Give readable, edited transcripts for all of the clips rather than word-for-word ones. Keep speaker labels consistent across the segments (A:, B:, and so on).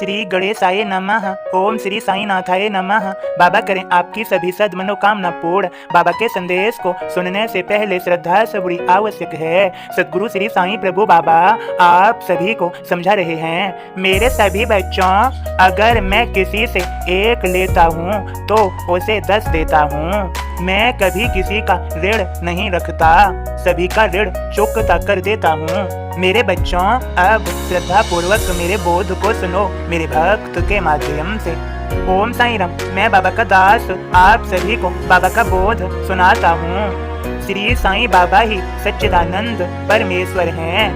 A: श्री गणेशाय नमः। ओम श्री साईनाथाय नमः। बाबा करें आपकी सभी सद मनोकामना पूर्ण। बाबा के संदेश को सुनने से पहले श्रद्धा सबूरी आवश्यक है। सदगुरु श्री साईं प्रभु बाबा आप सभी को समझा रहे हैं। मेरे सभी बच्चों, अगर मैं किसी से 1 लेता हूँ तो उसे 10 देता हूँ। मैं कभी किसी का ऋण नहीं रखता, सभी का ऋण चुकता कर देता हूँ। मेरे बच्चों, अब श्रद्धा पूर्वक मेरे बोध को सुनो मेरे भक्त के माध्यम से। ओम साईं राम। मैं बाबा का दास आप सभी को बाबा का बोध सुनाता हूँ। श्री साईं बाबा ही सच्चिदानंद परमेश्वर हैं।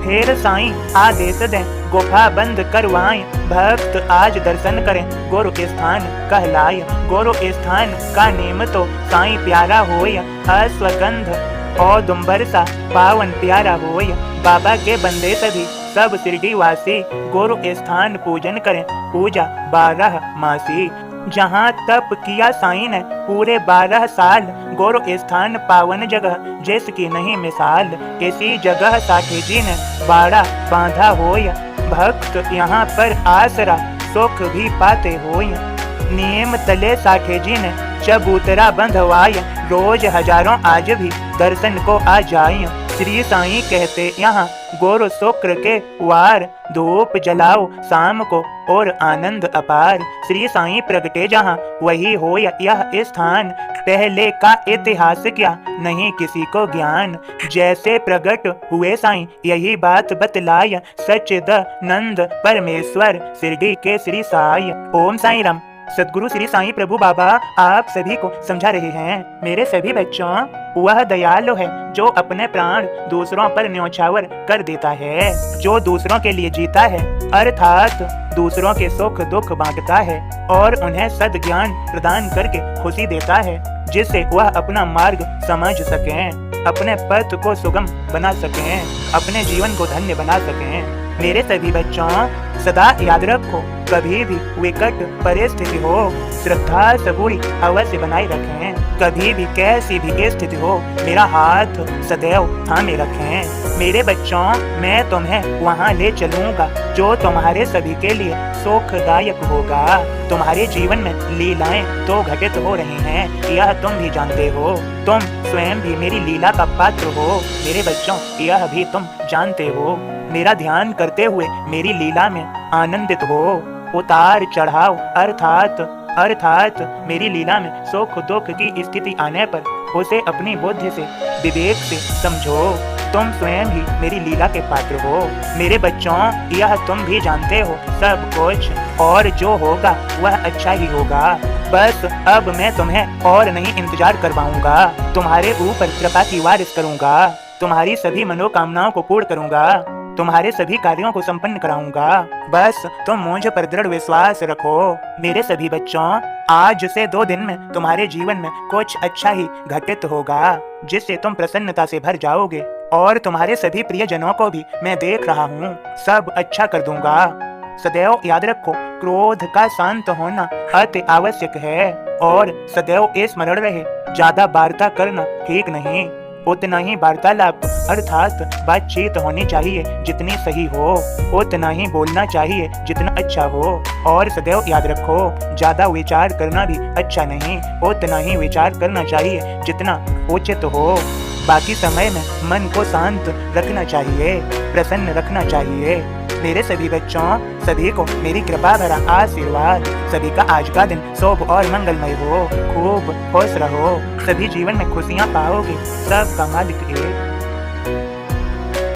A: फिर साईं आदेश दें, गुफा बंद करवाएं, भक्त आज दर्शन करें, गुरु स्थान कहलाय। गुरु स्थान का नेम तो साईं प्यारा होय, अश्वगंध और दुम्बर सा पावन प्यारा होय। बाबा के बंदे सभी सब शिरडी वासी गुरु स्थान पूजन करें, पूजा 12 मासी। जहाँ तप किया साईं ने पूरे 12 साल, गुरु स्थान पावन जगह जिसकी नहीं मिसाल। इसी जगह साठे जी ने बाड़ा बांधा होय, भक्त यहाँ पर आसरा सुख भी पाते होय। नियम तले साठे जी ने चबूतरा बंधवाय, रोज हजारों आज भी दर्शन को आ जाए। श्री साईं कहते यहाँ गुरु शुक्र के वार, धूप जलाओ शाम को और आनंद अपार। श्री साईं प्रगटे जहाँ वही हो यह स्थान, पहले का इतिहास क्या नहीं किसी को ज्ञान। जैसे प्रगट हुए साईं यही बात बतलाय, सच्चिदानंद परमेश्वर शिरडी के श्री साईं। ओम साईं राम। सदगुरु श्री साईं प्रभु बाबा आप सभी को समझा रहे हैं। मेरे सभी बच्चों, वह दयालु है जो अपने प्राण दूसरों पर न्यौछावर कर देता है, जो दूसरों के लिए जीता है, अर्थात दूसरों के सुख दुख बांटता है और उन्हें सद ज्ञान प्रदान करके खुशी देता है, जिससे वह अपना मार्ग समझ सकें, अपने पथ को सुगम बना सकें, अपने जीवन को धन्य बना सकें। मेरे सभी बच्चों, सदा याद रखो, कभी भी विकट परिस्थिति हो, श्रद्धा सबूरी अवश्य बनाए रखें। कभी भी कैसी भी स्थिति हो, मेरा हाथ सदैव थामे रखें। मेरे बच्चों, मैं तुम्हें वहाँ ले चलूंगा जो तुम्हारे सभी के लिए सुखदायक होगा। तुम्हारे जीवन में लीलाएं तो घटित हो रही हैं, यह तुम भी जानते हो। तुम स्वयं भी मेरी लीला का पात्र हो। मेरे बच्चों, यह भी तुम जानते हो। मेरा ध्यान करते हुए मेरी लीला में आनंदित हो। उतार चढ़ाव अर्थात मेरी लीला में सुख दुख की स्थिति आने पर उसे अपनी बुद्धि से विवेक से समझो। तुम स्वयं ही मेरी लीला के पात्र हो। मेरे बच्चों, यह तुम भी जानते हो सब कुछ, और जो होगा वह अच्छा ही होगा। बस अब मैं तुम्हें और नहीं इंतजार करवाऊंगा, तुम्हारे ऊपर कृपा की वारिस करूंगा, तुम्हारी सभी मनोकामनाओं को पूर्ण करूंगा, तुम्हारे सभी कार्यों को संपन्न कराऊंगा। बस तुम मुझ पर दृढ़ विश्वास रखो। मेरे सभी बच्चों, आज से 2 दिन में तुम्हारे जीवन में कुछ अच्छा ही घटित होगा, जिससे तुम प्रसन्नता से भर जाओगे और तुम्हारे सभी प्रियजनों को भी मैं देख रहा हूँ, सब अच्छा कर दूंगा। सदैव याद रखो, क्रोध का शांत होना अति आवश्यक है और सदैव स्मरण रहे, ज्यादा वार्ता करना ठीक नहीं। उतना ही वार्तालाप अर्थात बातचीत होनी चाहिए जितनी सही हो, उतना ही बोलना चाहिए जितना अच्छा हो। और सदैव याद रखो, ज्यादा विचार करना भी अच्छा नहीं, उतना ही विचार करना चाहिए जितना उचित हो। बाकी समय में मन को शांत रखना चाहिए, प्रसन्न रखना चाहिए। मेरे सभी बच्चों, सभी को मेरी कृपा भरा आशीर्वाद। सभी का आज का दिन शुभ और मंगलमय हो। खूब खुश रहो, सभी जीवन में खुशियाँ पाओगे। सबका मालिक एक।